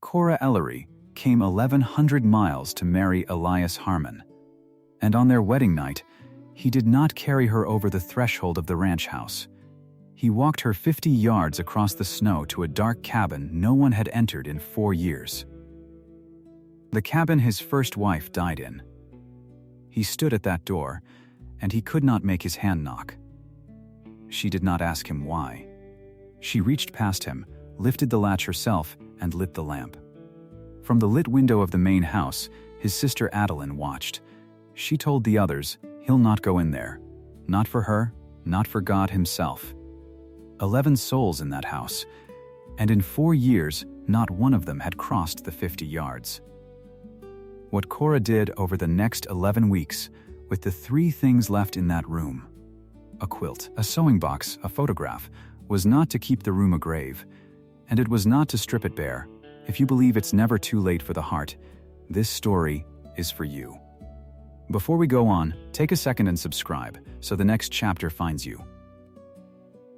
Cora Ellery came 1,100 miles to marry Elias Harmon. And on their wedding night, he did not carry her over the threshold of the ranch house. He walked her 50 yards across the snow to a dark cabin no one had entered in 4 years. The cabin his first wife died in. He stood at that door, and he could not make his hand knock. She did not ask him why. She reached past him, lifted the latch herself, and lit the lamp. From the lit window of the main house, his sister Adeline watched. She told the others, he'll not go in there. Not for her, not for God himself. 11 souls in that house, and in 4 years, not one of them had crossed the 50 yards. What Cora did over the next 11 weeks, with the 3 things left in that room, a quilt, a sewing box, a photograph, was not to keep the room a grave, and it was not to strip it bare. If you believe it's never too late for the heart, this story is for you. Before we go on, take a second and subscribe so the next chapter finds you.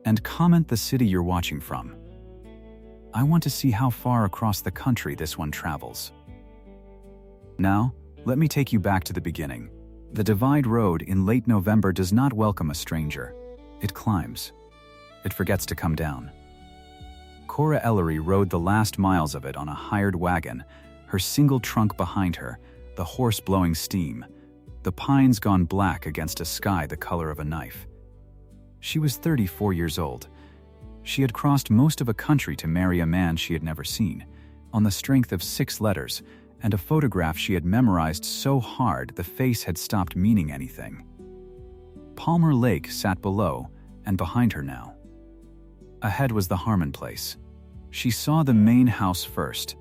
And comment the city you're watching from. I want to see how far across the country this one travels. Now, let me take you back to the beginning. The Divide Road in late November does not welcome a stranger. It climbs. It forgets to come down. Cora Ellery rode the last miles of it on a hired wagon, her single trunk behind her, the horse blowing steam, the pines gone black against a sky the color of a knife. She was 34 years old. She had crossed most of a country to marry a man she had never seen, on the strength of 6 letters, and a photograph she had memorized so hard the face had stopped meaning anything. Palmer Lake sat below and behind her now. Ahead was the Harmon place. She saw the main house first.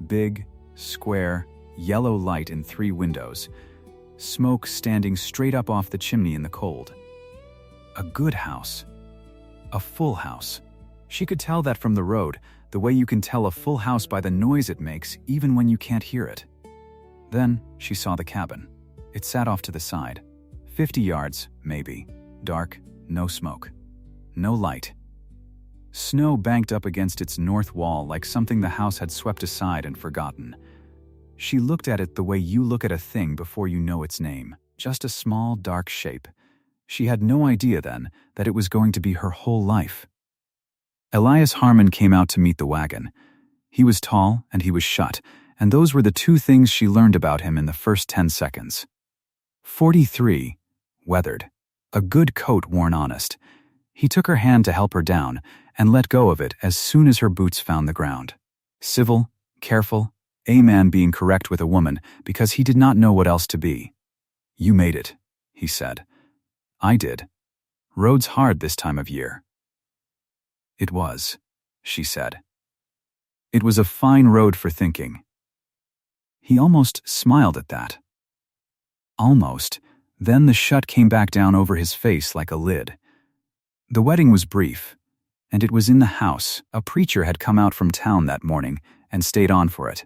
Big, square, yellow light in 3 windows. Smoke standing straight up off the chimney in the cold. A good house. A full house. She could tell that from the road, the way you can tell a full house by the noise it makes even when you can't hear it. Then she saw the cabin. It sat off to the side. 50 yards, maybe. Dark, no smoke. No light. Snow banked up against its north wall like something the house had swept aside and forgotten. She looked at it the way you look at a thing before you know its name. Just a small, dark shape. She had no idea then that it was going to be her whole life. Elias Harmon came out to meet the wagon. He was tall and he was shut, and those were the 2 things she learned about him in the first 10 seconds. 43, weathered. A good coat worn honest. He took her hand to help her down and let go of it as soon as her boots found the ground. Civil, careful, a man being correct with a woman because he did not know what else to be. You made it, he said. I did. Road's hard this time of year. It was, she said. It was a fine road for thinking. He almost smiled at that. Almost. Then the shut came back down over his face like a lid. The wedding was brief, and it was in the house. A preacher had come out from town that morning and stayed on for it.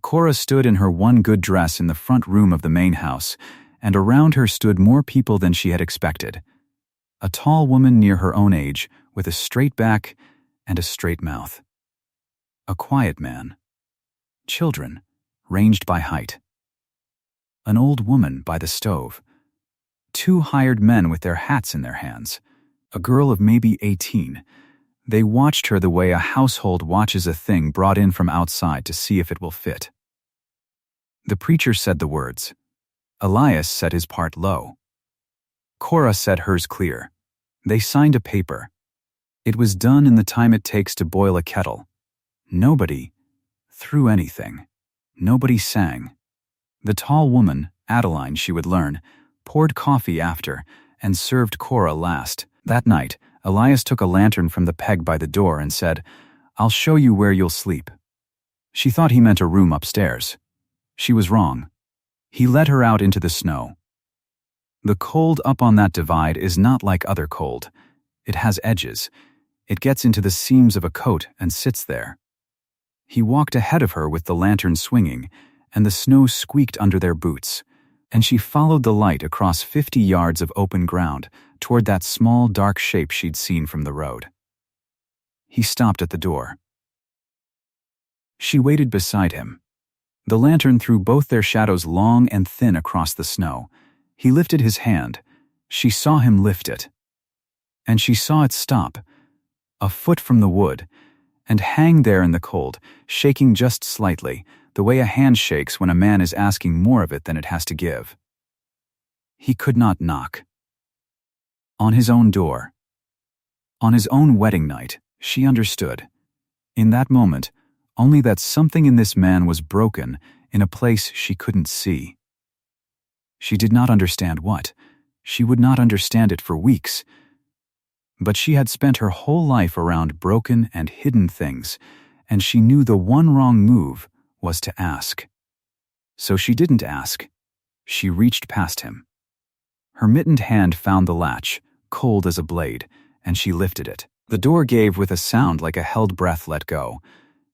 Cora stood in her one good dress in the front room of the main house, and around her stood more people than she had expected. A tall woman near her own age, with a straight back and a straight mouth. A quiet man. Children, ranged by height. An old woman by the stove. 2 hired men with their hats in their hands. A girl of maybe 18. They watched her the way a household watches a thing brought in from outside to see if it will fit. The preacher said the words. Elias said his part low. Cora said hers clear. They signed a paper. It was done in the time it takes to boil a kettle. Nobody threw anything. Nobody sang. The tall woman, Adeline she would learn, poured coffee after and served Cora last. That night, Elias took a lantern from the peg by the door and said, I'll show you where you'll sleep. She thought he meant a room upstairs. She was wrong. He led her out into the snow. The cold up on that divide is not like other cold. It has edges. It gets into the seams of a coat and sits there. He walked ahead of her with the lantern swinging, and the snow squeaked under their boots, and she followed the light across 50 yards of open ground toward that small dark shape she'd seen from the road. He stopped at the door. She waited beside him. The lantern threw both their shadows long and thin across the snow. He lifted his hand. She saw him lift it. And she saw it stop, a foot from the wood, and hang there in the cold, shaking just slightly, the way a hand shakes when a man is asking more of it than it has to give. He could not knock. On his own door. On his own wedding night, she understood. In that moment, only that something in this man was broken in a place she couldn't see. She did not understand what. She would not understand it for weeks. But she had spent her whole life around broken and hidden things, and she knew the one wrong move was to ask. So she didn't ask. She reached past him. Her mittened hand found the latch, cold as a blade, and she lifted it. The door gave with a sound like a held breath let go.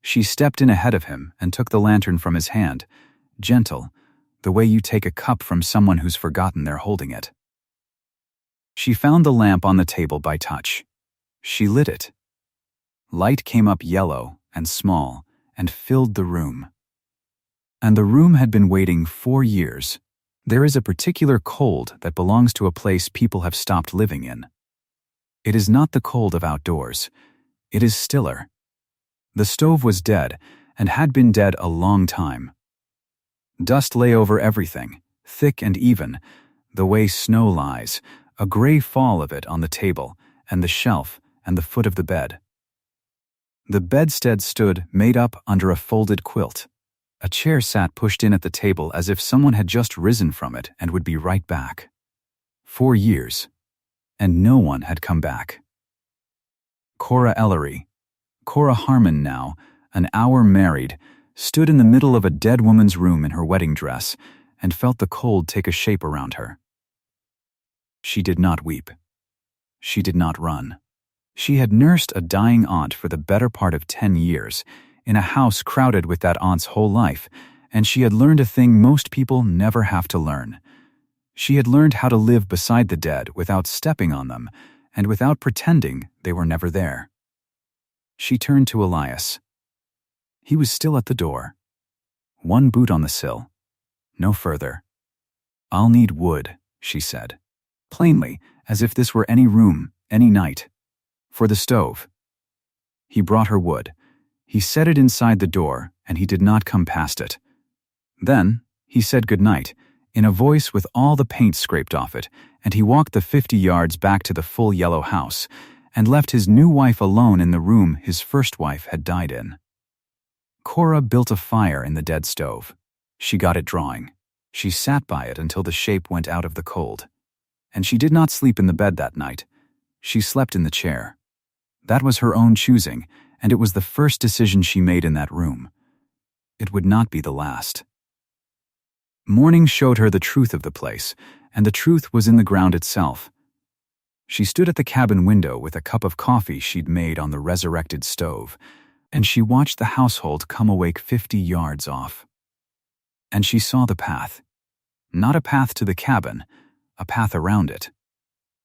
She stepped in ahead of him and took the lantern from his hand, gentle, the way you take a cup from someone who's forgotten they're holding it. She found the lamp on the table by touch. She lit it. Light came up yellow and small and filled the room. And the room had been waiting 4 years. There is a particular cold that belongs to a place people have stopped living in. It is not the cold of outdoors. It is stiller. The stove was dead and had been dead a long time. Dust lay over everything, thick and even, the way snow lies, a gray fall of it on the table and the shelf and the foot of the bed. The bedstead stood made up under a folded quilt. A chair sat pushed in at the table as if someone had just risen from it and would be right back. 4 years. And no one had come back. Cora Ellery, Cora Harmon now, an hour married, stood in the middle of a dead woman's room in her wedding dress and felt the cold take a shape around her. She did not weep. She did not run. She had nursed a dying aunt for the better part of 10 years, in a house crowded with that aunt's whole life, and she had learned a thing most people never have to learn. She had learned how to live beside the dead without stepping on them, and without pretending they were never there. She turned to Elias. He was still at the door. One boot on the sill. No further. "I'll need wood," she said. Plainly, as if this were any room, any night. "For the stove." He brought her wood. He set it inside the door, and he did not come past it. Then, he said goodnight, in a voice with all the paint scraped off it, and he walked the 50 yards back to the full yellow house, and left his new wife alone in the room his first wife had died in. Cora built a fire in the dead stove. She got it drawing. She sat by it until the shape went out of the cold. And she did not sleep in the bed that night. She slept in the chair. That was her own choosing, and it was the first decision she made in that room. It would not be the last. Morning showed her the truth of the place, and the truth was in the ground itself. She stood at the cabin window with a cup of coffee she'd made on the resurrected stove, and she watched the household come awake 50 yards off. And she saw the path. Not a path to the cabin, a path around it.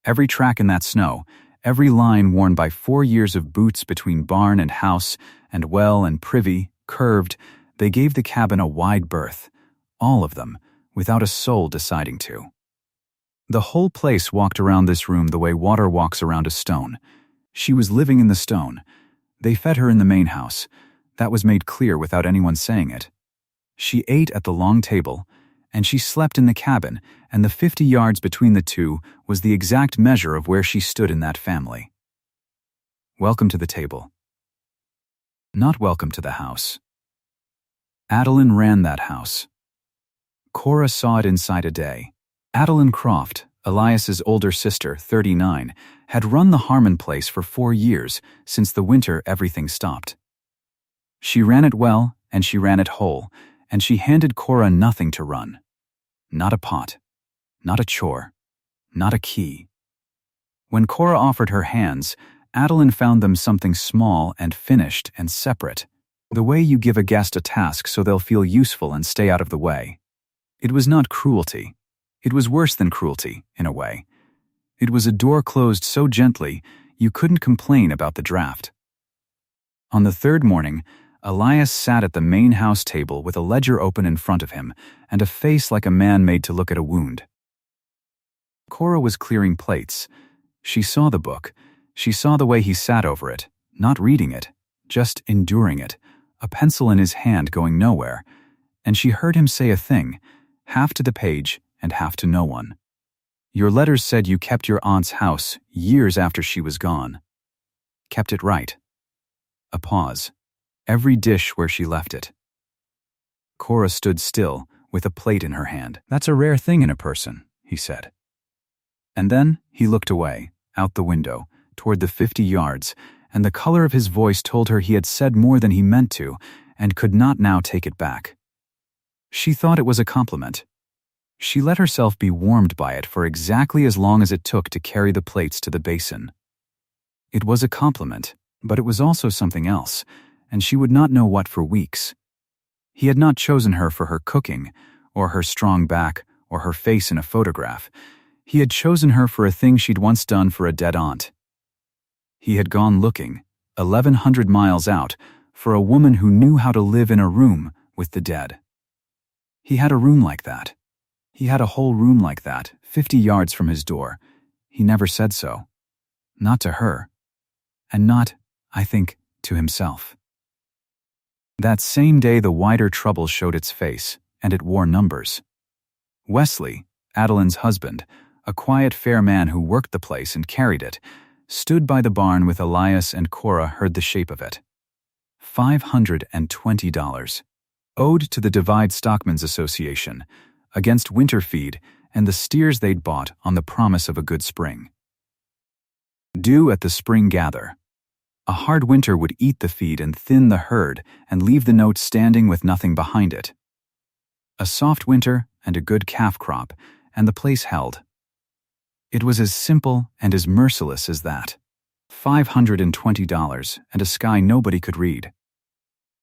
Every track in that snow, every line worn by 4 years of boots between barn and house, and well and privy, curved, they gave the cabin a wide berth, all of them, without a soul deciding to. The whole place walked around this room the way water walks around a stone. She was living in the stone. They fed her in the main house. That was made clear without anyone saying it. She ate at the long table, and she slept in the cabin, and the 50 yards between the two was the exact measure of where she stood in that family. Welcome to the table. Not welcome to the house. Adeline ran that house. Cora saw it inside a day. Adeline Croft, Elias's older sister, 39, had run the Harmon place for 4 years, since the winter everything stopped. She ran it well, and she ran it whole, and she handed Cora nothing to run. Not a pot. Not a chore. Not a key. When Cora offered her hands, Adeline found them something small and finished and separate, the way you give a guest a task so they'll feel useful and stay out of the way. It was not cruelty. It was worse than cruelty, in a way. It was a door closed so gently you couldn't complain about the draft. On the third morning, Elias sat at the main house table with a ledger open in front of him and a face like a man made to look at a wound. Cora was clearing plates. She saw the book. She saw the way he sat over it, not reading it, just enduring it, a pencil in his hand going nowhere, and she heard him say a thing, half to the page and half to no one. "Your letters said you kept your aunt's house years after she was gone. Kept it right." A pause. Every dish where she left it. Cora stood still, with a plate in her hand. "That's a rare thing in a person," he said. And then he looked away, out the window, toward the 50 yards, and the color of his voice told her he had said more than he meant to, and could not now take it back. She thought it was a compliment. She let herself be warmed by it for exactly as long as it took to carry the plates to the basin. It was a compliment, but it was also something else, and she would not know what for weeks. He had not chosen her for her cooking, or her strong back, or her face in a photograph. He had chosen her for a thing she'd once done for a dead aunt. He had gone looking, 1,100 miles out, for a woman who knew how to live in a room with the dead. He had a room like that. He had a whole room like that, 50 yards from his door. He never said so. Not to her. And not, I think, to himself. That same day the wider trouble showed its face, and it wore numbers. Wesley, Adeline's husband, a quiet, fair man who worked the place and carried it, stood by the barn with Elias, and Cora heard the shape of it. $520. Owed to the Divide Stockmen's Association, against winter feed and the steers they'd bought on the promise of a good spring. Due at the spring gather. A hard winter would eat the feed and thin the herd and leave the note standing with nothing behind it. A soft winter and a good calf crop, and the place held. It was as simple and as merciless as that. $520 and a sky nobody could read.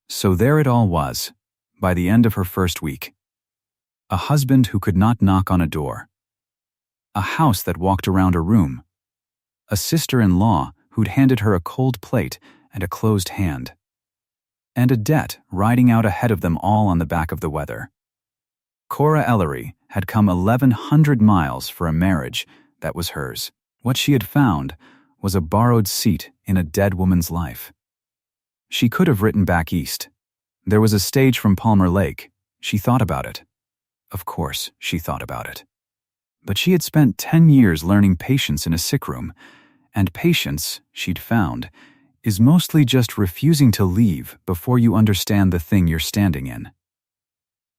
So there it all was, by the end of her first week. A husband who could not knock on a door. A house that walked around a room. A sister-in-law who'd handed her a cold plate and a closed hand. And a debt riding out ahead of them all on the back of the weather. Cora Ellery had come 1,100 miles for a marriage that was hers. What she had found was a borrowed seat in a dead woman's life. She could have written back east. There was a stage from Palmer Lake. She thought about it. Of course, she thought about it. But she had spent 10 years learning patience in a sick room, and patience, she'd found, is mostly just refusing to leave before you understand the thing you're standing in.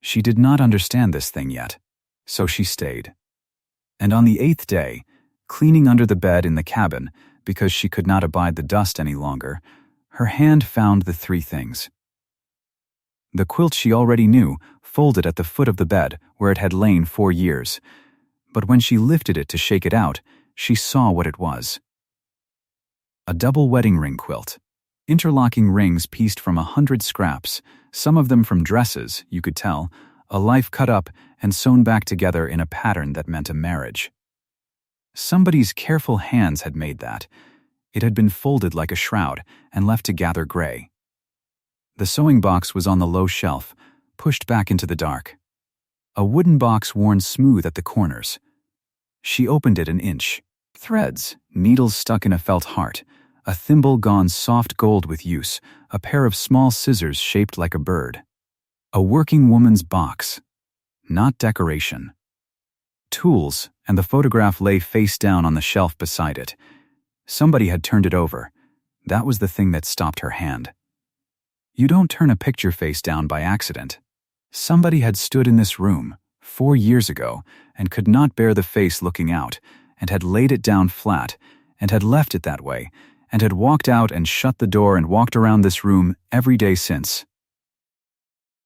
She did not understand this thing yet, so she stayed. And on the 8th day, cleaning under the bed in the cabin because she could not abide the dust any longer, her hand found the 3 things. The quilt she already knew, folded at the foot of the bed where it had lain 4 years. But when she lifted it to shake it out, she saw what it was. A double wedding ring quilt. Interlocking rings pieced from 100 scraps, some of them from dresses, you could tell, a life cut up and sewn back together in a pattern that meant a marriage. Somebody's careful hands had made that. It had been folded like a shroud and left to gather gray. The sewing box was on the low shelf, pushed back into the dark. A wooden box worn smooth at the corners. She opened it an inch. Threads, needles stuck in a felt heart, a thimble gone soft gold with use, a pair of small scissors shaped like a bird. A working woman's box. Not decoration. Tools, and the photograph lay face down on the shelf beside it. Somebody had turned it over. That was the thing that stopped her hand. You don't turn a picture face down by accident. Somebody had stood in this room 4 years ago and could not bear the face looking out, and had laid it down flat, and had left it that way, and had walked out and shut the door and walked around this room every day since.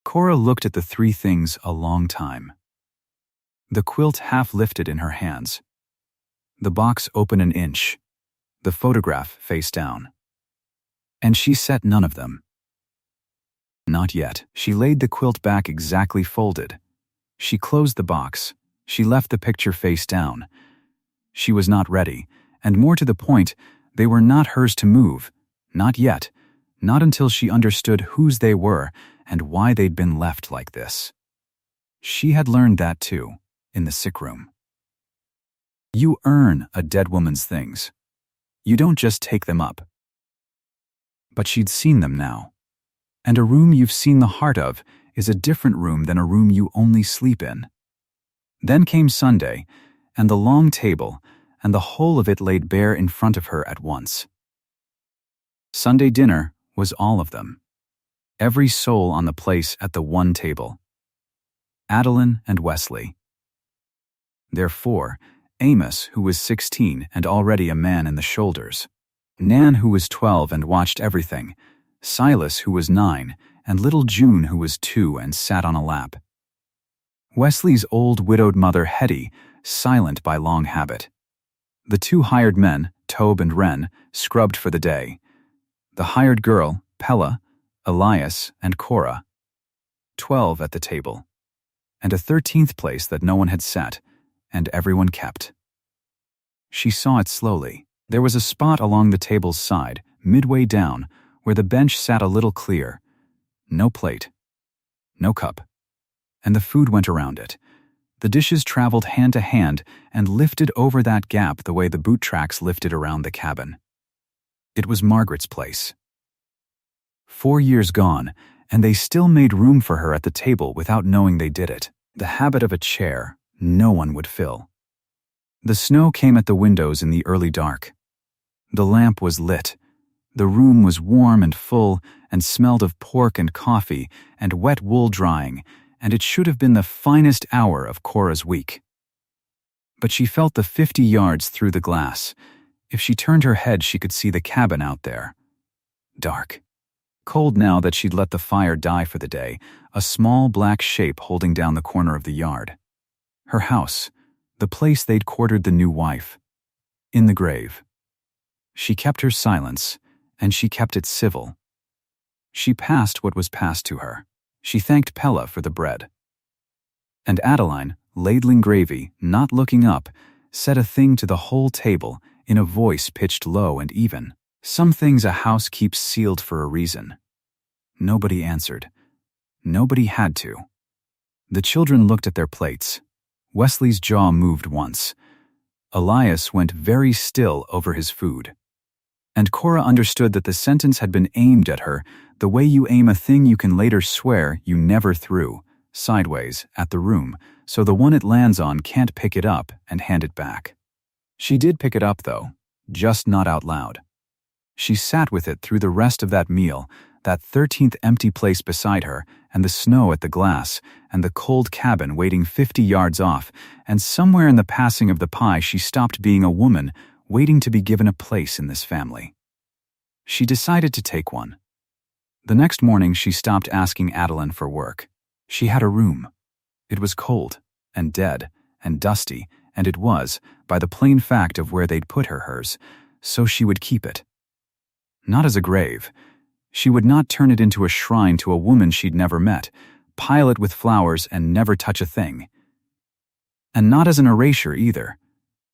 Cora looked at the 3 things a long time. The quilt half lifted in her hands. The box open an inch. The photograph face down. And she set none of them. Not yet. She laid the quilt back exactly folded. She closed the box. She left the picture face down. She was not ready, and more to the point, they were not hers to move. Not yet. Not until she understood whose they were and why they'd been left like this. She had learned that too, in the sick room. You earn a dead woman's things. You don't just take them up. But she'd seen them now. And a room you've seen the heart of is a different room than a room you only sleep in. Then came Sunday, and the long table, and the whole of it laid bare in front of her at once. Sunday dinner was all of them. Every soul on the place at the one table. Adeline and Wesley. Therefore, Amos, who was 16 and already a man in the shoulders. Nan, who was 12 and watched everything. Silas, who was 9, and little June, who was 2 and sat on a lap. Wesley's old widowed mother, Hetty, silent by long habit. The 2 hired men, Tob and Ren, scrubbed for the day. The hired girl, Pella, Elias, and Cora. 12 at the table. And a 13th place that no one had sat, and everyone kept. She saw it slowly. There was a spot along the table's side, midway down, where the bench sat a little clear. No plate. No cup. And the food went around it. The dishes traveled hand to hand and lifted over that gap the way the boot tracks lifted around the cabin. It was Margaret's place. 4 years gone, and they still made room for her at the table without knowing they did it. The habit of a chair no one would fill. The snow came at the windows in the early dark. The lamp was lit. The room was warm and full and smelled of pork and coffee and wet wool drying, and it should have been the finest hour of Cora's week. But she felt the 50 yards through the glass. If she turned her head, she could see the cabin out there. Dark. Cold now that she'd let the fire die for the day, a small black shape holding down the corner of the yard. Her house, the place they'd quartered the new wife. In the grave. She kept her silence, and she kept it civil. She passed what was passed to her. She thanked Pella for the bread. And Adeline, ladling gravy, not looking up, said a thing to the whole table in a voice pitched low and even. Some things a house keeps sealed for a reason. Nobody answered. Nobody had to. The children looked at their plates. Wesley's jaw moved once. Elias went very still over his food. And Cora understood that the sentence had been aimed at her the way you aim a thing you can later swear you never threw, sideways, at the room, so the one it lands on can't pick it up and hand it back. She did pick it up, though, just not out loud. She sat with it through the rest of that meal, that 13th empty place beside her, and the snow at the glass, and the cold cabin waiting 50 yards off, and somewhere in the passing of the pie she stopped being a woman, waiting to be given a place in this family. She decided to take one. The next morning she stopped asking Adeline for work. She had a room. It was cold, and dead, and dusty, and it was, by the plain fact of where they'd put her hers, so she would keep it. Not as a grave. She would not turn it into a shrine to a woman she'd never met, pile it with flowers and never touch a thing. And not as an erasure either.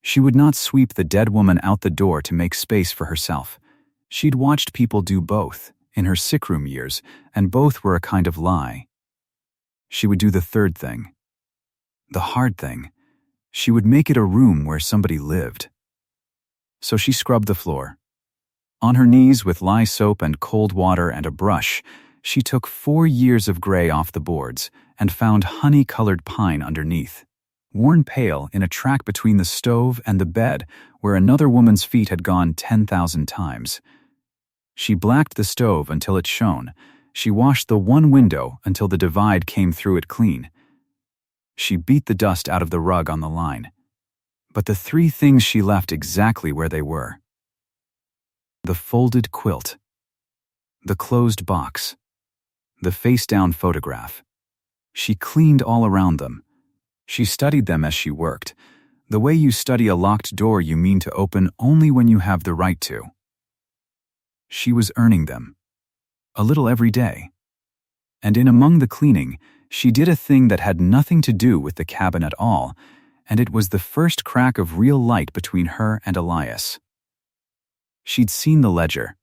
She would not sweep the dead woman out the door to make space for herself. She'd watched people do both, in her sickroom years, and both were a kind of lie. She would do the third thing. The hard thing. She would make it a room where somebody lived. So she scrubbed the floor. On her knees with lye soap and cold water and a brush, she took 4 years of gray off the boards and found honey-colored pine underneath, worn pale in a track between the stove and the bed where another woman's feet had gone 10,000 times. She blacked the stove until it shone. She washed the one window until the divide came through it clean. She beat the dust out of the rug on the line. But the 3 things she left exactly where they were. The folded quilt. The closed box. The face-down photograph. She cleaned all around them. She studied them as she worked, the way you study a locked door you mean to open only when you have the right to. She was earning them. A little every day. And in among the cleaning, she did a thing that had nothing to do with the cabin at all, and it was the first crack of real light between her and Elias. She'd seen the ledger.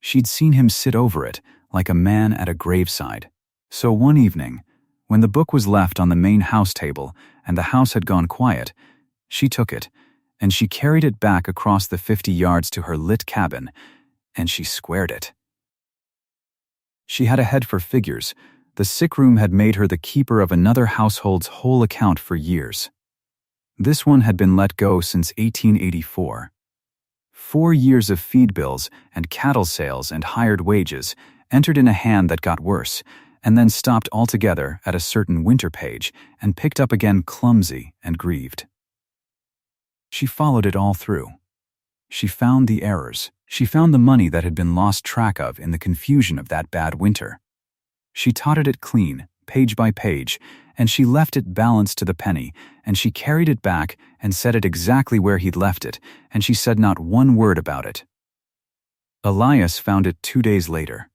She'd seen him sit over it, like a man at a graveside. So one evening, when the book was left on the main house table and the house had gone quiet, she took it, and she carried it back across the 50 yards to her lit cabin, and she squared it. She had a head for figures. The sick room had made her the keeper of another household's whole account for years. This one had been let go since 1884. 4 years of feed bills and cattle sales and hired wages entered in a hand that got worse, and then stopped altogether at a certain winter page and picked up again clumsy and grieved. She followed it all through. She found the errors. She found the money that had been lost track of in the confusion of that bad winter. She totted it clean, page by page, and she left it balanced to the penny, and she carried it back and set it exactly where he'd left it, and she said not one word about it. Elias found it 2 days later.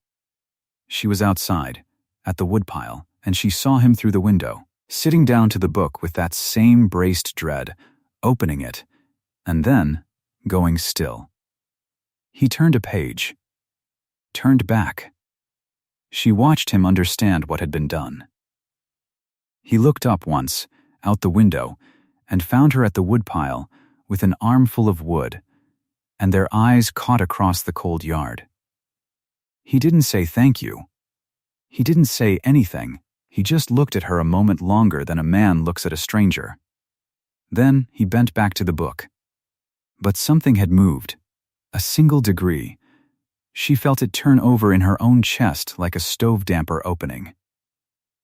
She was outside, at the woodpile, and she saw him through the window, sitting down to the book with that same braced dread, opening it, and then going still. He turned a page, turned back. She watched him understand what had been done. He looked up once, out the window, and found her at the woodpile with an armful of wood, and their eyes caught across the cold yard. He didn't say thank you. He didn't say anything. He just looked at her a moment longer than a man looks at a stranger. Then he bent back to the book. But something had moved, a single degree. She felt it turn over in her own chest like a stove damper opening.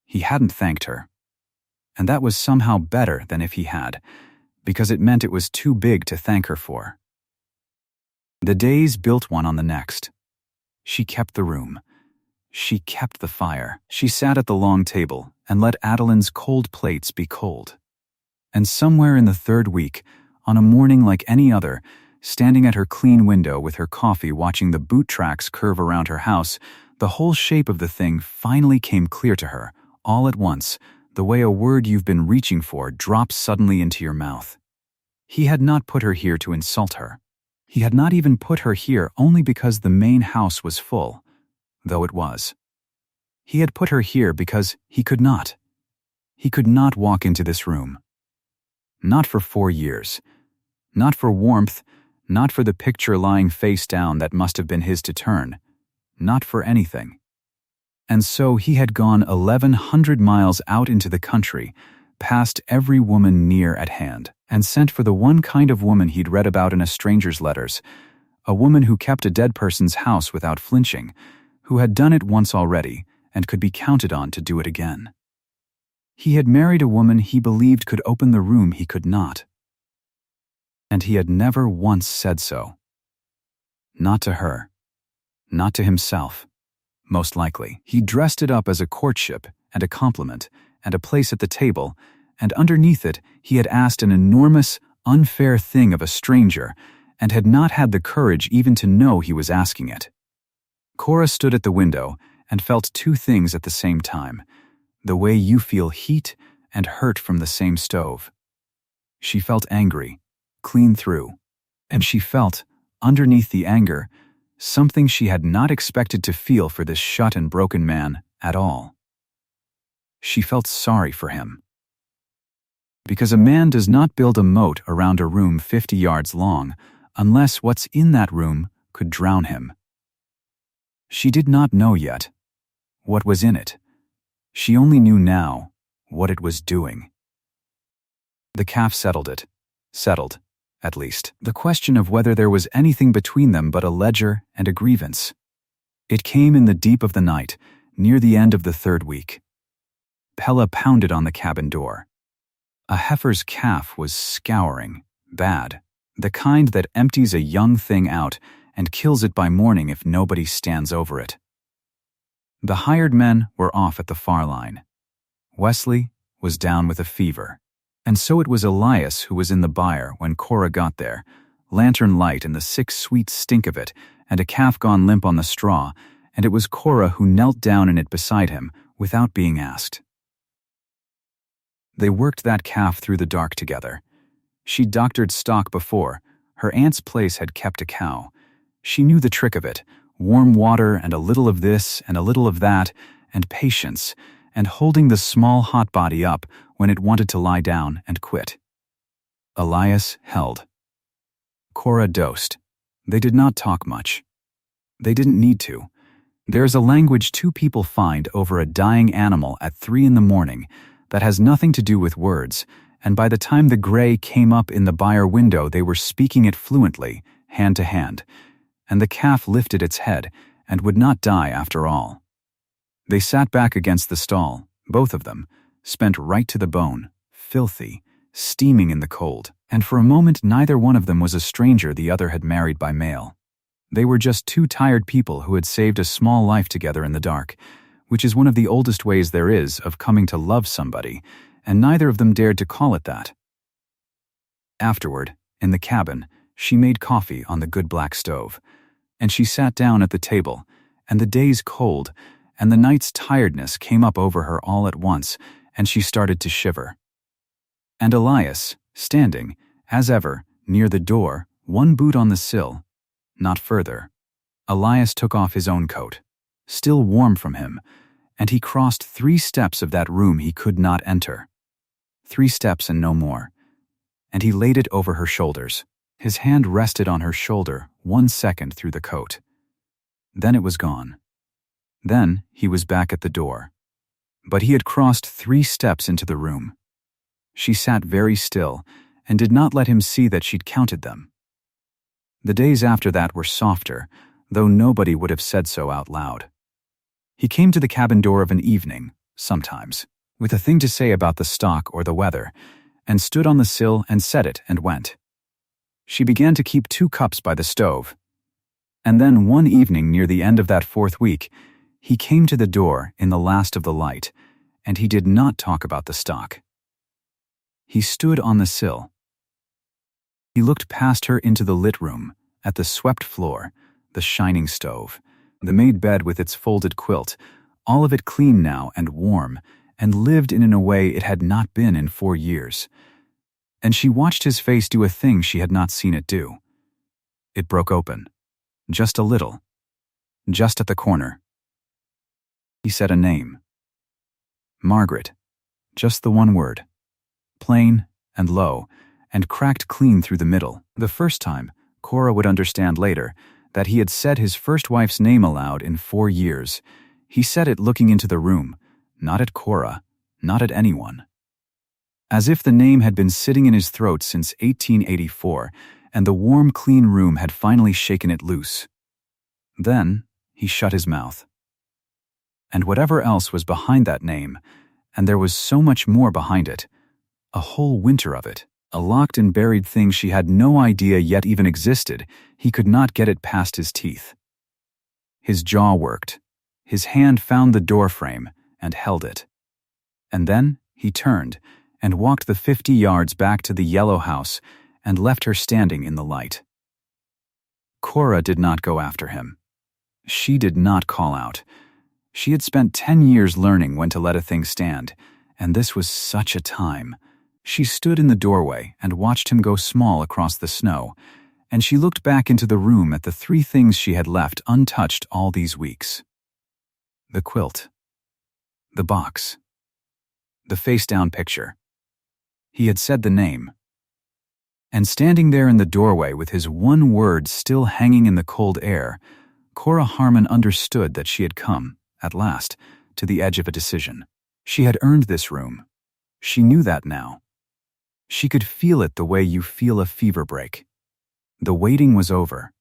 He hadn't thanked her. And that was somehow better than if he had, because it meant it was too big to thank her for. The days built one on the next. She kept the room. She kept the fire. She sat at the long table and let Adeline's cold plates be cold. And somewhere in the 3rd week, on a morning like any other, standing at her clean window with her coffee watching the boot tracks curve around her house, the whole shape of the thing finally came clear to her, all at once, the way a word you've been reaching for drops suddenly into your mouth. He had not put her here to insult her. He had not even put her here only because the main house was full, though it was. He had put her here because he could not. He could not walk into this room. Not for 4 years. Not for warmth, not for the picture lying face down that must have been his to turn. Not for anything. And so he had gone 1,100 miles out into the country, past every woman near at hand, and sent for the one kind of woman he'd read about in a stranger's letters, a woman who kept a dead person's house without flinching, who had done it once already and could be counted on to do it again. He had married a woman he believed could open the room he could not. And he had never once said so. Not to her. Not to himself. Most likely, he dressed it up as a courtship and a compliment and a place at the table, and underneath it he had asked an enormous, unfair thing of a stranger and had not had the courage even to know he was asking it. Cora stood at the window and felt 2 things at the same time, the way you feel heat and hurt from the same stove. She felt angry, clean through, and she felt, underneath the anger, something she had not expected to feel for this shut and broken man at all. She felt sorry for him. Because a man does not build a moat around a room 50 yards long unless what's in that room could drown him. She did not know yet what was in it. She only knew now what it was doing. The calf settled it. Settled, at least, the question of whether there was anything between them but a ledger and a grievance. It came in the deep of the night, near the end of the 3rd week. Pella pounded on the cabin door. A heifer's calf was scouring, bad, the kind that empties a young thing out and kills it by morning if nobody stands over it. The hired men were off at the far line. Wesley was down with a fever, and so it was Elias who was in the byre when Cora got there, lantern light and the sick sweet stink of it, and a calf gone limp on the straw, and it was Cora who knelt down in it beside him without being asked. They worked that calf through the dark together. She'd doctored stock before. Her aunt's place had kept a cow. She knew the trick of it, warm water and a little of this and a little of that, and patience, and holding the small hot body up when it wanted to lie down and quit. Elias held. Cora dosed. They did not talk much. They didn't need to. There's a language two people find over a dying animal at 3 a.m. that has nothing to do with words, and by the time the gray came up in the byre window they were speaking it fluently, hand to hand, and the calf lifted its head and would not die after all. They sat back against the stall, both of them, spent right to the bone, filthy, steaming in the cold, and for a moment neither one of them was a stranger the other had married by mail. They were just two tired people who had saved a small life together in the dark, which is one of the oldest ways there is of coming to love somebody, and neither of them dared to call it that. Afterward, in the cabin, she made coffee on the good black stove, and she sat down at the table, and the day's cold, and the night's tiredness came up over her all at once, and she started to shiver. And Elias, standing, as ever, near the door, one boot on the sill, not further. Elias took off his own coat, still warm from him, and he crossed 3 steps of that room he could not enter. 3 steps and no more. And he laid it over her shoulders. His hand rested on her shoulder 1 second through the coat. Then it was gone. Then he was back at the door. But he had crossed 3 steps into the room. She sat very still and did not let him see that she'd counted them. The days after that were softer, though nobody would have said so out loud. He came to the cabin door of an evening, sometimes, with a thing to say about the stock or the weather, and stood on the sill and said it and went. She began to keep 2 cups by the stove. And then one evening near the end of that 4th week, he came to the door in the last of the light, and he did not talk about the stock. He stood on the sill. He looked past her into the lit room, at the swept floor, the shining stove, the made bed with its folded quilt, all of it clean now and warm, and lived in a way it had not been in 4 years. And she watched his face do a thing she had not seen it do. It broke open. Just a little. Just at the corner. He said a name. Margaret. Just the one word. Plain and low, and cracked clean through the middle. The first time, Cora would understand later, that he had said his first wife's name aloud in 4 years. He said it looking into the room, not at Cora, not at anyone. As if the name had been sitting in his throat since 1884, and the warm, clean room had finally shaken it loose. Then he shut his mouth. And whatever else was behind that name, and there was so much more behind it, a whole winter of it, a locked and buried thing she had no idea yet even existed, he could not get it past his teeth. His jaw worked. His hand found the door frame and held it. And then he turned and walked the 50 yards back to the yellow house and left her standing in the light. Cora did not go after him. She did not call out. She had spent 10 years learning when to let a thing stand, and this was such a time. She stood in the doorway and watched him go small across the snow, and she looked back into the room at the 3 things she had left untouched all these weeks. The quilt. The box. The face-down picture. He had said the name. And standing there in the doorway with his one word still hanging in the cold air, Cora Harmon understood that she had come, at last, to the edge of a decision. She had earned this room. She knew that now. She could feel it the way you feel a fever break. The waiting was over.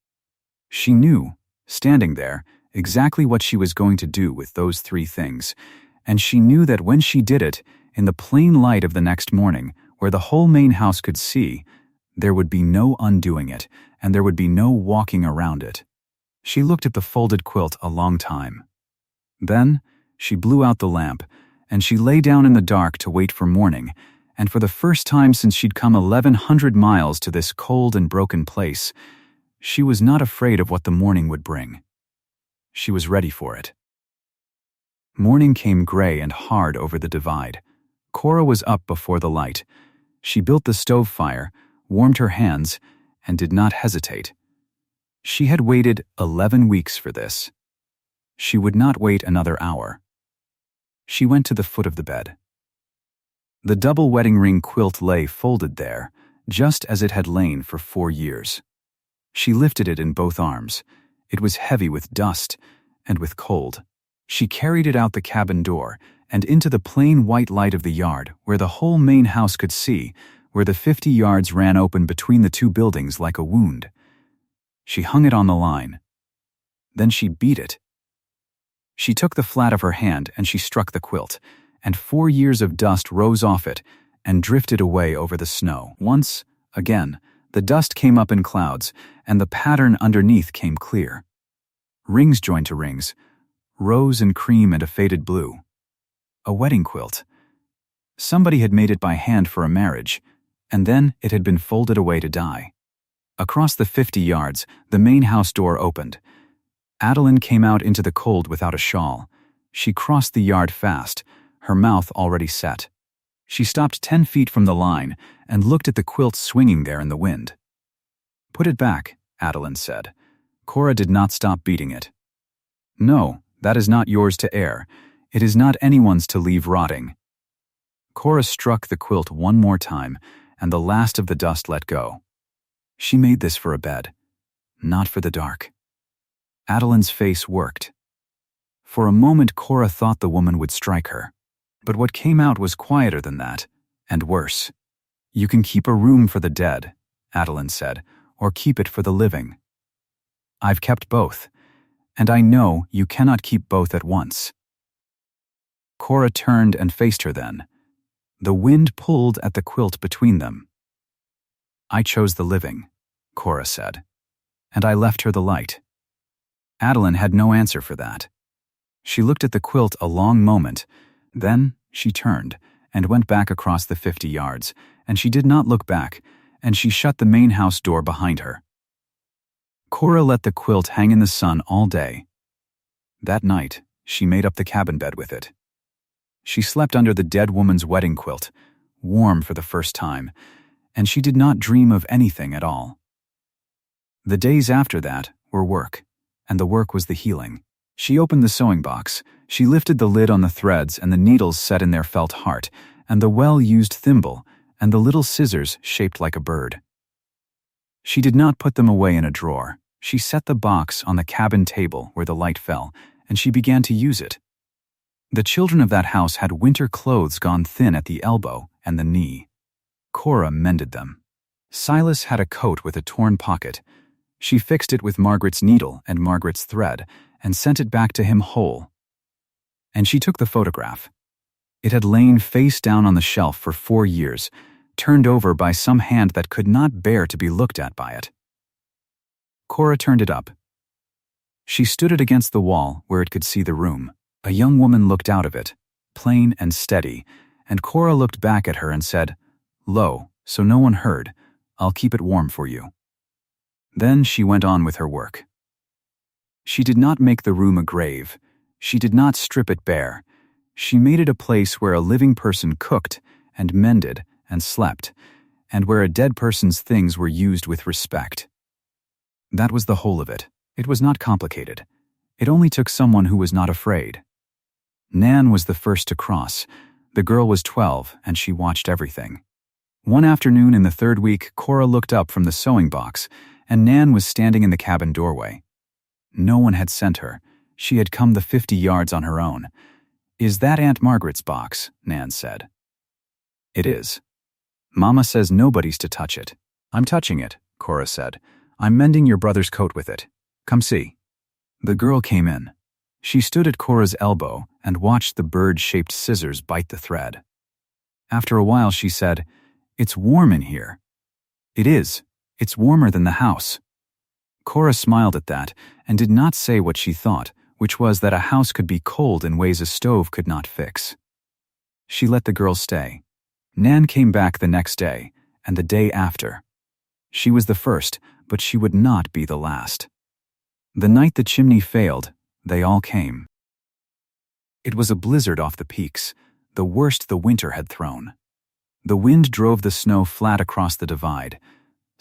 She knew, standing there, exactly what she was going to do with those 3 things, and she knew that when she did it, in the plain light of the next morning, where the whole main house could see, there would be no undoing it, and there would be no walking around it. She looked at the folded quilt a long time. Then she blew out the lamp, and she lay down in the dark to wait for morning, and for the first time since she'd come 1,100 miles to this cold and broken place, she was not afraid of what the morning would bring. She was ready for it. Morning came gray and hard over the divide. Cora was up before the light. She built the stove fire, warmed her hands, and did not hesitate. She had waited 11 weeks for this. She would not wait another hour. She went to the foot of the bed. The double wedding ring quilt lay folded there, just as it had lain for 4 years. She lifted it in both arms. It was heavy with dust and with cold. She carried it out the cabin door and into the plain white light of the yard, where the whole main house could see, where the 50 yards ran open between the two buildings like a wound. She hung it on the line. Then she beat it. She took the flat of her hand and she struck the quilt, and 4 years of dust rose off it and drifted away over the snow. Once, again, the dust came up in clouds, and the pattern underneath came clear. Rings joined to rings, rose and cream and a faded blue. A wedding quilt. Somebody had made it by hand for a marriage, and then it had been folded away to die. Across the 50 yards, the main house door opened. Adeline came out into the cold without a shawl. She crossed the yard fast, her mouth already set. She stopped 10 feet from the line and looked at the quilt swinging there in the wind. "Put it back," Adeline said. Cora did not stop beating it. "No, that is not yours to air. It is not anyone's to leave rotting." Cora struck the quilt one more time, and the last of the dust let go. She made this for a bed, not for the dark. Adeline's face worked. For a moment Cora thought the woman would strike her. But what came out was quieter than that, and worse. "You can keep a room for the dead," Adeline said, "or keep it for the living. I've kept both, and I know you cannot keep both at once." Cora turned and faced her then. The wind pulled at the quilt between them. "I chose the living," Cora said, "and I left her the light." Adeline had no answer for that. She looked at the quilt a long moment. Then she turned and went back across the 50 yards, and she did not look back, and she shut the main house door behind her. Cora let the quilt hang in the sun all day. That night, she made up the cabin bed with it. She slept under the dead woman's wedding quilt, warm for the first time, and she did not dream of anything at all. The days after that were work, and the work was the healing. She opened the sewing box. She lifted the lid on the threads and the needles set in their felt heart, and the well-used thimble, and the little scissors shaped like a bird. She did not put them away in a drawer. She set the box on the cabin table where the light fell, and she began to use it. The children of that house had winter clothes gone thin at the elbow and the knee. Cora mended them. Silas had a coat with a torn pocket. She fixed it with Margaret's needle and Margaret's thread, and sent it back to him whole. And she took the photograph. It had lain face down on the shelf for 4 years, turned over by some hand that could not bear to be looked at by it. Cora turned it up. She stood it against the wall where it could see the room. A young woman looked out of it, plain and steady, and Cora looked back at her and said, "Low, so no one heard. I'll keep it warm for you." Then she went on with her work. She did not make the room a grave. She did not strip it bare. She made it a place where a living person cooked and mended and slept, and where a dead person's things were used with respect. That was the whole of it. It was not complicated. It only took someone who was not afraid. Nan was the first to cross. The girl was 12, and she watched everything. One afternoon in the 3rd week, Cora looked up from the sewing box, and Nan was standing in the cabin doorway. No one had sent her. She had come the 50 yards on her own. "Is that Aunt Margaret's box?" Nan said. "It is. Mama says nobody's to touch it." "I'm touching it," Cora said. "I'm mending your brother's coat with it. Come see." The girl came in. She stood at Cora's elbow and watched the bird-shaped scissors bite the thread. After a while she said, "It's warm in here." "It is. It's warmer than the house." Cora smiled at that and did not say what she thought, which was that a house could be cold in ways a stove could not fix. She let the girl stay. Nan came back the next day, and the day after. She was the first, but she would not be the last. The night the chimney failed, they all came. It was a blizzard off the peaks, the worst the winter had thrown. The wind drove the snow flat across the divide.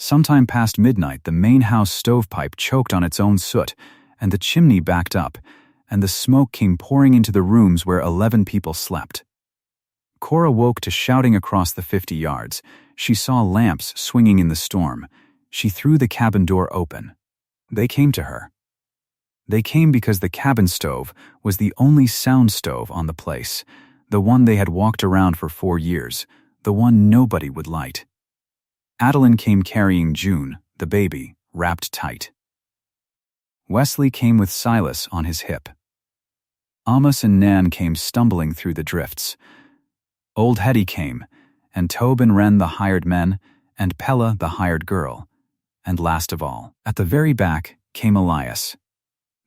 Sometime past midnight, the main house stovepipe choked on its own soot, and the chimney backed up, and the smoke came pouring into the rooms where 11 people slept. Cora woke to shouting across the 50 yards. She saw lamps swinging in the storm. She threw the cabin door open. They came to her. They came because the cabin stove was the only sound stove on the place, the one they had walked around for 4 years, the one nobody would light. Adeline came carrying June, the baby, wrapped tight. Wesley came with Silas on his hip. Amos and Nan came stumbling through the drifts. Old Hetty came, and Tob and Ren the hired men, and Pella the hired girl. And last of all, at the very back, came Elias.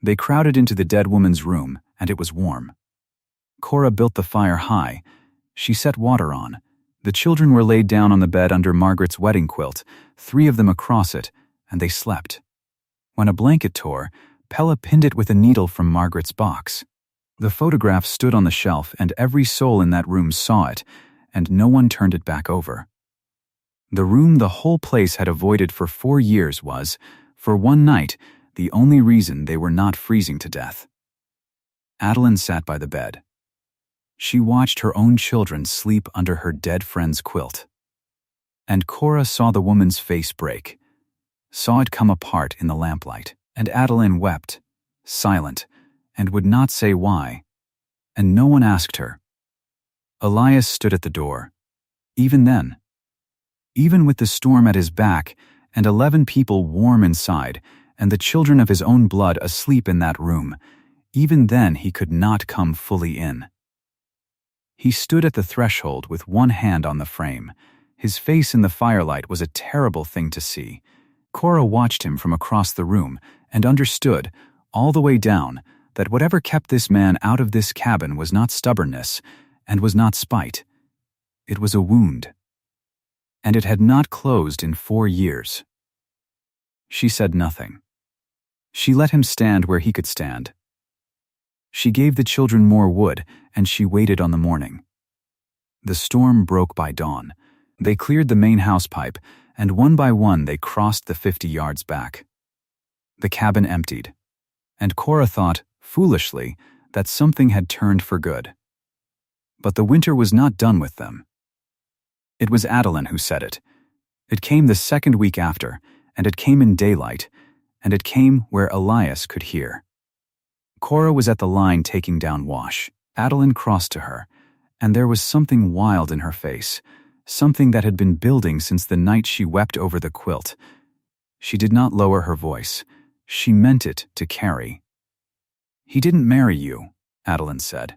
They crowded into the dead woman's room, and it was warm. Cora built the fire high. She set water on. The children were laid down on the bed under Margaret's wedding quilt, 3 of them across it, and they slept. When a blanket tore, Pella pinned it with a needle from Margaret's box. The photograph stood on the shelf, and every soul in that room saw it, and no one turned it back over. The room the whole place had avoided for 4 years was, for one night, the only reason they were not freezing to death. Adeline sat by the bed. She watched her own children sleep under her dead friend's quilt. And Cora saw the woman's face break, saw it come apart in the lamplight, and Adeline wept, silent, and would not say why, and no one asked her. Elias stood at the door. Even then, even with the storm at his back and 11 people warm inside and the children of his own blood asleep in that room, even then he could not come fully in. He stood at the threshold with one hand on the frame. His face in the firelight was a terrible thing to see. Cora watched him from across the room and understood, all the way down, that whatever kept this man out of this cabin was not stubbornness and was not spite. It was a wound. And it had not closed in 4 years. She said nothing. She let him stand where he could stand. She gave the children more wood, and she waited on the morning. The storm broke by dawn. They cleared the main house pipe, and one by one they crossed the 50 yards back. The cabin emptied, and Cora thought, foolishly, that something had turned for good. But the winter was not done with them. It was Adeline who said it. It came the second week after, and it came in daylight, and it came where Elias could hear. Cora was at the line taking down wash. Adeline crossed to her, and there was something wild in her face, something that had been building since the night she wept over the quilt. She did not lower her voice. She meant it to Carrie. "He didn't marry you," Adeline said.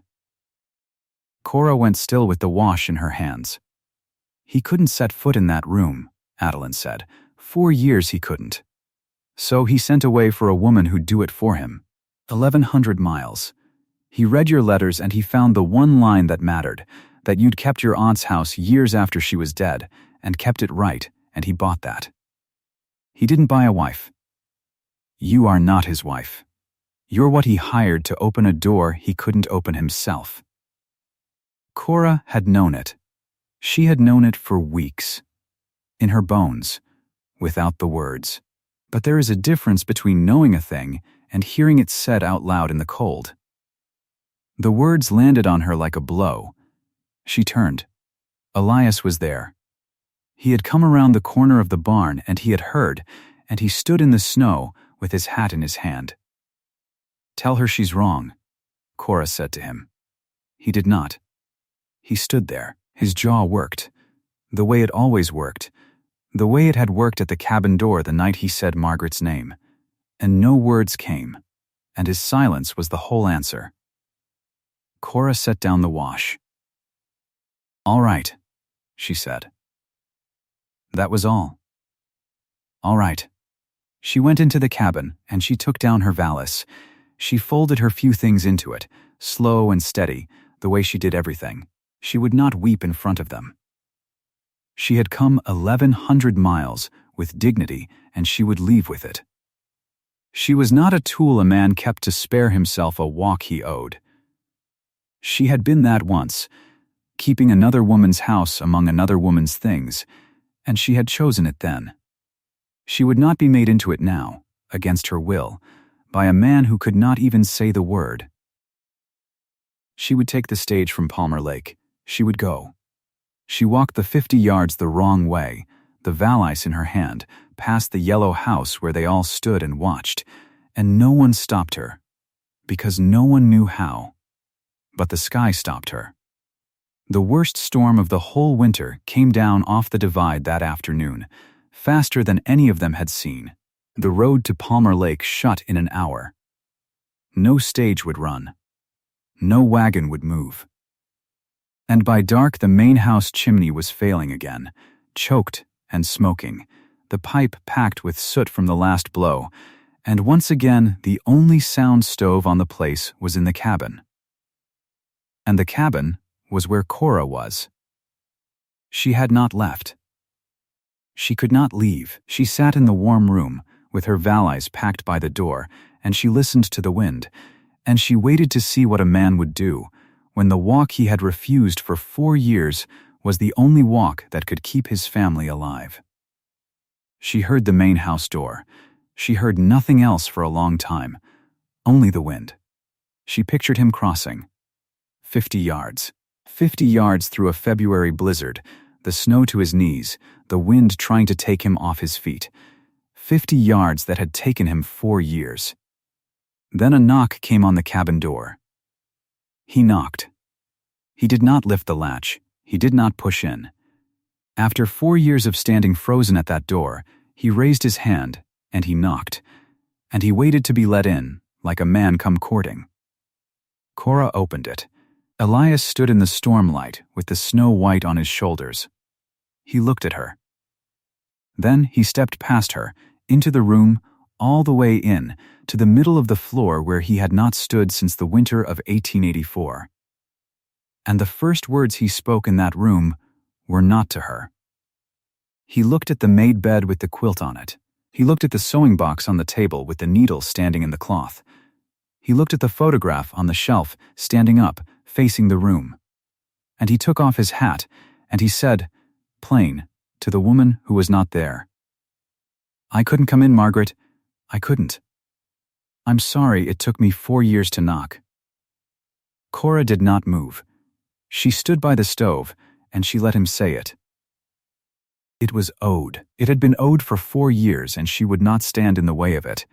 Cora went still with the wash in her hands. "He couldn't set foot in that room," Adeline said. 4 years he couldn't. So he sent away for a woman who'd do it for him. 1,100 miles. He read your letters and he found the one line that mattered, that you'd kept your aunt's house years after she was dead, and kept it right, and he bought that. He didn't buy a wife. You are not his wife. You're what he hired to open a door he couldn't open himself." Cora had known it. She had known it for weeks. In her bones, without the words. But there is a difference between knowing a thing and hearing it said out loud in the cold. The words landed on her like a blow. She turned. Elias was there. He had come around the corner of the barn and he had heard, and he stood in the snow with his hat in his hand. "Tell her she's wrong," Cora said to him. He did not. He stood there. His jaw worked, the way it always worked, the way it had worked at the cabin door the night he said Margaret's name. And no words came, and his silence was the whole answer. Cora set down the wash. "All right," she said. That was all. All right. She went into the cabin, and she took down her valise. She folded her few things into it, slow and steady, the way she did everything. She would not weep in front of them. She had come 1,100 miles with dignity, and she would leave with it. She was not a tool a man kept to spare himself a walk he owed. She had been that once, keeping another woman's house among another woman's things, and she had chosen it then. She would not be made into it now, against her will, by a man who could not even say the word. She would take the stage from Palmer Lake. She would go. She walked the 50 yards the wrong way, the valise in her hand, past the yellow house where they all stood and watched, and no one stopped her, because no one knew how. But the sky stopped her. The worst storm of the whole winter came down off the divide that afternoon, faster than any of them had seen. The road to Palmer Lake shut in an hour. No stage would run. No wagon would move. And by dark the main house chimney was failing again, choked and smoking, the pipe packed with soot from the last blow, and once again the only sound stove on the place was in the cabin. And the cabin was where Cora was. She had not left. She could not leave. She sat in the warm room, with her valise packed by the door, and she listened to the wind, and she waited to see what a man would do, when the walk he had refused for 4 years was the only walk that could keep his family alive. She heard the main house door. She heard nothing else for a long time, only the wind. She pictured him crossing. 50 yards. 50 yards through a February blizzard, the snow to his knees, the wind trying to take him off his feet. 50 yards that had taken him 4 years. Then a knock came on the cabin door. He knocked. He did not lift the latch. He did not push in. After 4 years of standing frozen at that door, he raised his hand, and he knocked. And he waited to be let in, like a man come courting. Cora opened it. Elias stood in the stormlight with the snow white on his shoulders. He looked at her. Then he stepped past her, into the room, all the way in, to the middle of the floor where he had not stood since the winter of 1884. And the first words he spoke in that room were not to her. He looked at the made bed with the quilt on it. He looked at the sewing box on the table with the needle standing in the cloth. He looked at the photograph on the shelf, standing up, facing the room. And he took off his hat, and he said, plain, to the woman who was not there, "I couldn't come in, Margaret. I couldn't. I'm sorry it took me 4 years to knock." Cora did not move. She stood by the stove, and she let him say it. It was owed. It had been owed for 4 years, and she would not stand in the way of it.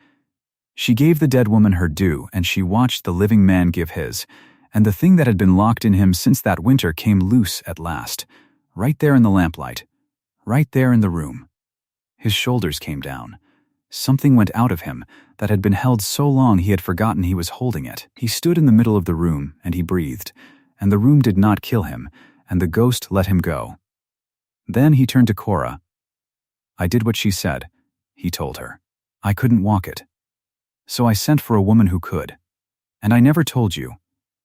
She gave the dead woman her due, and she watched the living man give his, and the thing that had been locked in him since that winter came loose at last, right there in the lamplight, right there in the room. His shoulders came down. Something went out of him that had been held so long he had forgotten he was holding it. He stood in the middle of the room, and he breathed, and the room did not kill him, and the ghost let him go. Then he turned to Cora. "I did what she said," he told her. "I couldn't walk it. So I sent for a woman who could. And I never told you.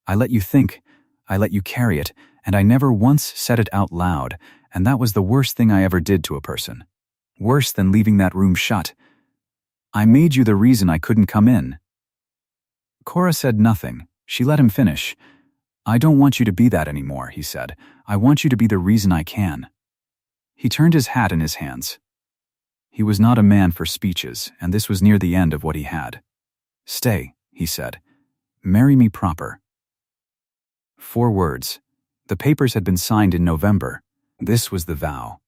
I let you think, I let you carry it, and I never once said it out loud, and that was the worst thing I ever did to a person. Worse than leaving that room shut. I made you the reason I couldn't come in." Cora said nothing. She let him finish. "I don't want you to be that anymore," he said. "I want you to be the reason I can." He turned his hat in his hands. He was not a man for speeches, and this was near the end of what he had. "Stay," he said. "Marry me proper." 4 words. The papers had been signed in November. This was the vow.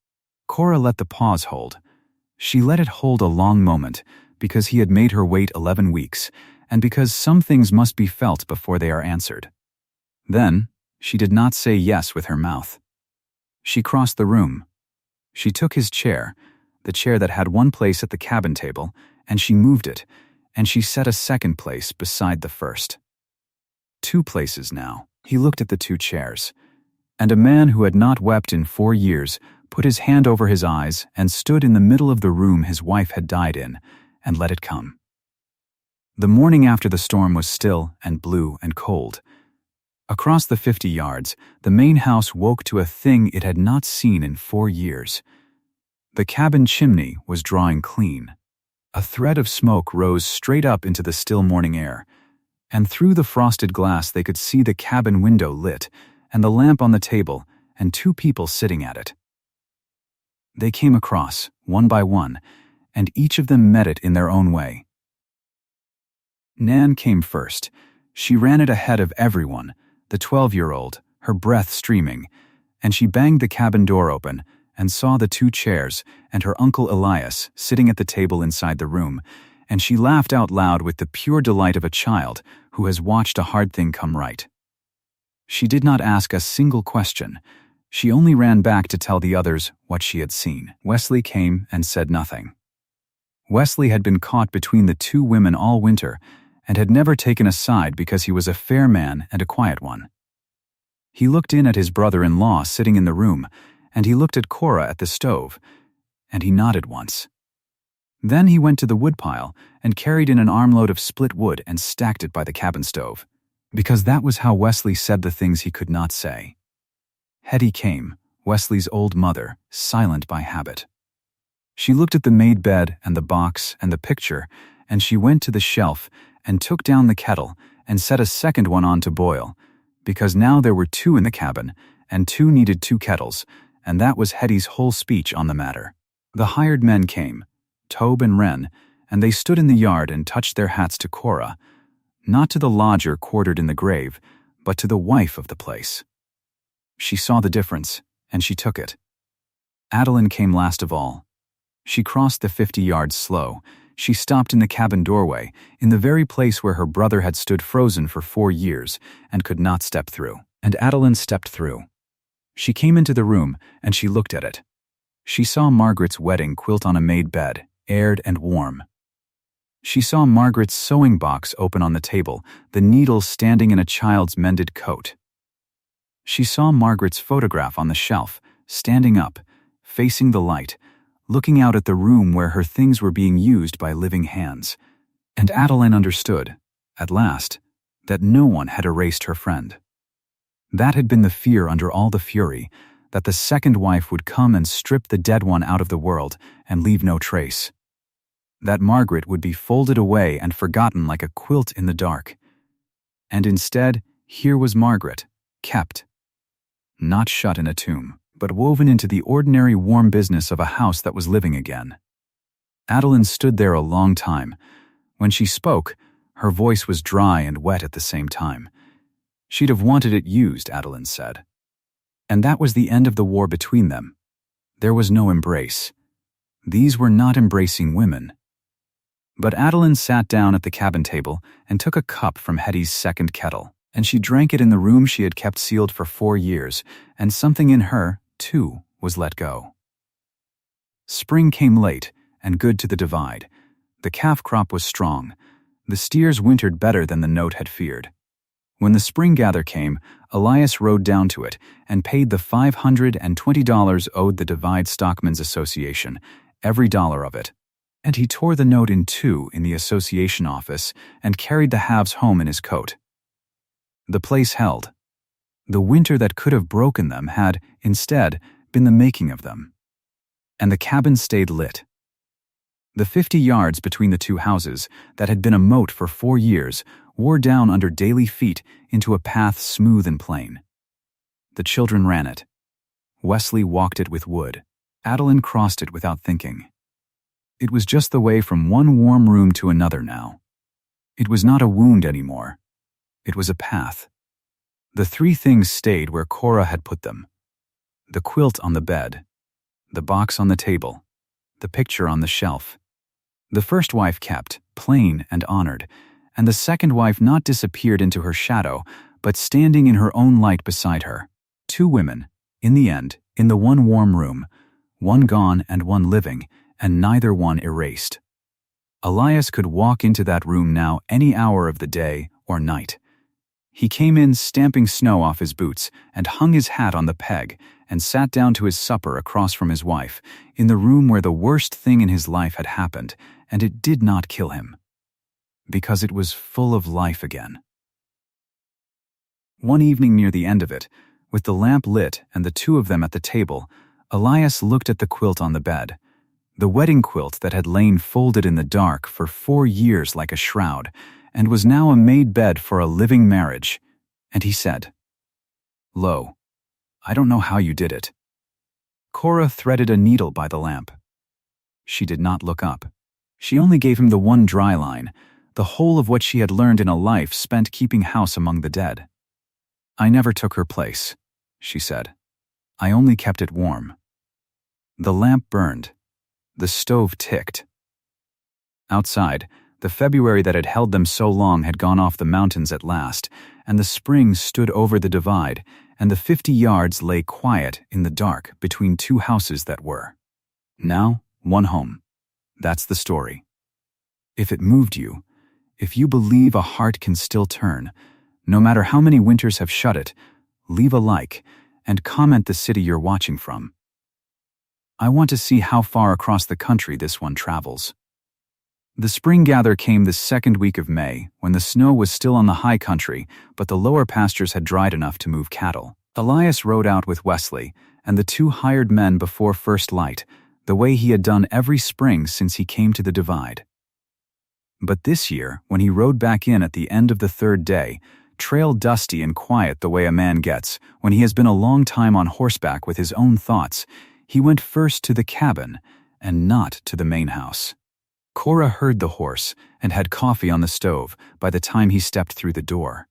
Cora let the pause hold. She let it hold a long moment, because he had made her wait 11 weeks, and because some things must be felt before they are answered. Then, she did not say yes with her mouth. She crossed the room. She took his chair, the chair that had one place at the cabin table, and she moved it, and she set a second place beside the first. 2 places now. He looked at the 2 chairs. And a man who had not wept in 4 years put his hand over his eyes and stood in the middle of the room his wife had died in, and let it come. The morning after the storm was still and blue and cold. Across the 50 yards, the main house woke to a thing it had not seen in 4 years. The cabin chimney was drawing clean. A thread of smoke rose straight up into the still morning air, and through the frosted glass they could see the cabin window lit, and the lamp on the table, and 2 people sitting at it. They came across, one by one, and each of them met it in their own way. Nan came first. She ran it ahead of everyone, the 12-year-old, her breath streaming, and she banged the cabin door open and saw the 2 chairs and her uncle Elias sitting at the table inside the room, and she laughed out loud with the pure delight of a child who has watched a hard thing come right. She did not ask a single question. She only ran back to tell the others what she had seen. Wesley came and said nothing. Wesley had been caught between the 2 women all winter and had never taken a side because he was a fair man and a quiet one. He looked in at his brother-in-law sitting in the room, and he looked at Cora at the stove, and he nodded once. Then he went to the woodpile and carried in an armload of split wood and stacked it by the cabin stove, because that was how Wesley said the things he could not say. Hetty came, Wesley's old mother, silent by habit. She looked at the made bed and the box and the picture, and she went to the shelf and took down the kettle and set a second one on to boil, because now there were 2 in the cabin, and 2 needed 2 kettles, and that was Hetty's whole speech on the matter. The hired men came, Tobe and Wren, and they stood in the yard and touched their hats to Cora, not to the lodger quartered in the grave, but to the wife of the place. She saw the difference, and she took it. Adeline came last of all. She crossed the 50 yards slow. She stopped in the cabin doorway, in the very place where her brother had stood frozen for 4 years and could not step through. And Adeline stepped through. She came into the room, and she looked at it. She saw Margaret's wedding quilt on a made bed, aired and warm. She saw Margaret's sewing box open on the table, the needles standing in a child's mended coat. She saw Margaret's photograph on the shelf, standing up, facing the light, looking out at the room where her things were being used by living hands. And Adeline understood, at last, that no one had erased her friend. That had been the fear under all the fury, that the second wife would come and strip the dead one out of the world and leave no trace. That Margaret would be folded away and forgotten like a quilt in the dark. And instead, here was Margaret, kept. Not shut in a tomb, but woven into the ordinary warm business of a house that was living again. Adeline stood there a long time. When she spoke, her voice was dry and wet at the same time. She'd have wanted it used, Adeline said. And that was the end of the war between them. There was no embrace. These were not embracing women. But Adeline sat down at the cabin table and took a cup from Hetty's second kettle, and she drank it in the room she had kept sealed for 4 years, and something in her, too, was let go. Spring came late and good to the divide. The calf crop was strong. The steers wintered better than the note had feared. When the spring gather came, Elias rode down to it and paid the $520 owed the Divide Stockmen's Association, every dollar of it. And he tore the note in 2 in the association office and carried the halves home in his coat. The place held. The winter that could have broken them had, instead, been the making of them. And the cabin stayed lit. The 50 yards between the 2 houses, that had been a moat for 4 years, wore down under daily feet into a path smooth and plain. The children ran it. Wesley walked it with wood. Adeline crossed it without thinking. It was just the way from one warm room to another now. It was not a wound anymore. It was a path. The 3 things stayed where Cora had put them. The quilt on the bed, the box on the table, the picture on the shelf. The first wife kept, plain and honored, and the second wife not disappeared into her shadow, but standing in her own light beside her. 2 women, in the end, in the one warm room, one gone and one living, and neither one erased. Elias could walk into that room now any hour of the day or night. He came in stamping snow off his boots and hung his hat on the peg and sat down to his supper across from his wife, in the room where the worst thing in his life had happened, and it did not kill him. Because it was full of life again. One evening near the end of it, with the lamp lit and the 2 of them at the table, Elias looked at the quilt on the bed, the wedding quilt that had lain folded in the dark for 4 years like a shroud, and was now a made bed for a living marriage, and he said, "Lo, I don't know how you did it." Cora threaded a needle by the lamp. She did not look up. She only gave him the one dry line, the whole of what she had learned in a life spent keeping house among the dead. "I never took her place," she said. "I only kept it warm." The lamp burned. The stove ticked. Outside, the February that had held them so long had gone off the mountains at last, and the spring stood over the divide, and the 50 yards lay quiet in the dark between two houses that were. Now, one home. That's the story. If it moved you, if you believe a heart can still turn, no matter how many winters have shut it, leave a like and comment the city you're watching from. I want to see how far across the country this one travels. The spring gather came the second week of May, when the snow was still on the high country, but the lower pastures had dried enough to move cattle. Elias rode out with Wesley and the two hired men before first light, the way he had done every spring since he came to the divide. But this year, when he rode back in at the end of the third day, trail dusty and quiet the way a man gets when he has been a long time on horseback with his own thoughts, he went first to the cabin and not to the main house. Cora heard the horse and had coffee on the stove by the time he stepped through the door.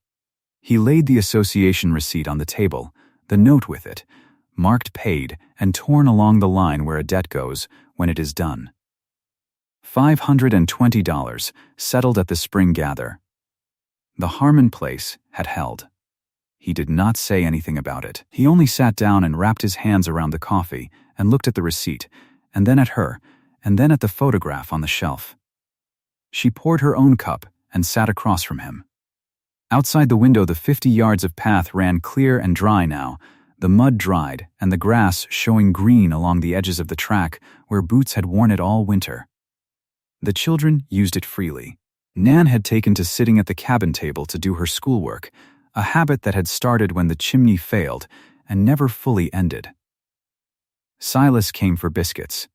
He laid the association receipt on the table, the note with it, marked paid and torn along the line where a debt goes when it is done. $520 settled at the spring gather. The Harmon place had held. He did not say anything about it. He only sat down and wrapped his hands around the coffee and looked at the receipt, and then at her, and then at the photograph on the shelf. She poured her own cup and sat across from him. Outside the window, the 50 yards of path ran clear and dry now, the mud dried and the grass showing green along the edges of the track where boots had worn it all winter. The children used it freely. Nan had taken to sitting at the cabin table to do her schoolwork, a habit that had started when the chimney failed and never fully ended. Silas came for biscuits.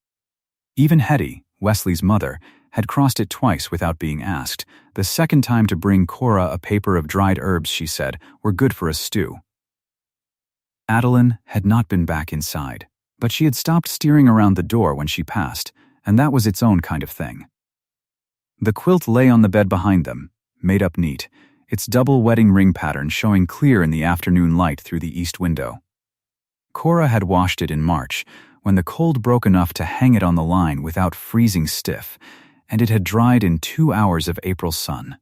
Even Hetty, Wesley's mother, had crossed it twice without being asked, the second time to bring Cora a paper of dried herbs she said were good for a stew. Adeline had not been back inside, but she had stopped steering around the door when she passed, and that was its own kind of thing. The quilt lay on the bed behind them, made up neat, its double wedding ring pattern showing clear in the afternoon light through the east window. Cora had washed it in March, when the cold broke enough to hang it on the line without freezing stiff, and it had dried in 2 hours of April sun.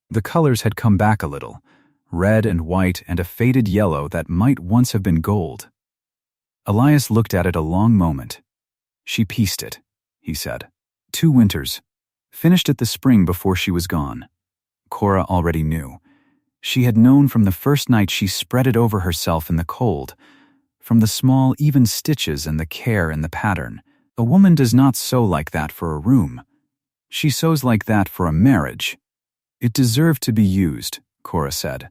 The colors had come back a little, red and white and a faded yellow that might once have been gold. Elias looked at it a long moment. "She pieced it," he said. "2 winters. Finished it the spring before she was gone." Cora already knew. She had known from the first night she spread it over herself in the cold, from the small, even stitches and the care in the pattern. A woman does not sew like that for a room. She sews like that for a marriage. It deserved to be used, Cora said.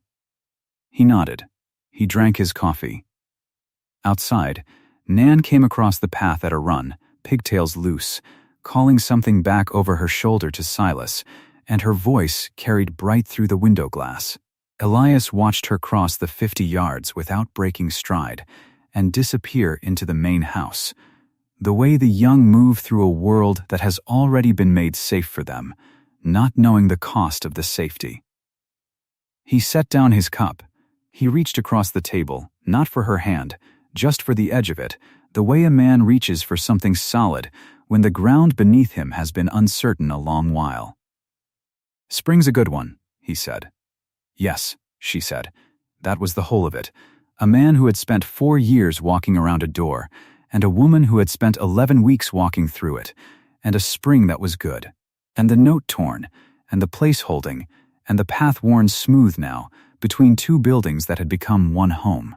He nodded. He drank his coffee. Outside, Nan came across the path at a run, pigtails loose, calling something back over her shoulder to Silas, and her voice carried bright through the window glass. Elias watched her cross the 50 yards without breaking stride, and disappear into the main house, the way the young move through a world that has already been made safe for them, not knowing the cost of the safety. He set down his cup. He reached across the table, not for her hand, just for the edge of it, the way a man reaches for something solid when the ground beneath him has been uncertain a long while. "Spring's a good one," he said. "Yes," she said. That was the whole of it. A man who had spent 4 years walking around a door, and a woman who had spent 11 weeks walking through it, and a spring that was good, and the note torn, and the place holding, and the path worn smooth now, between 2 buildings that had become one home.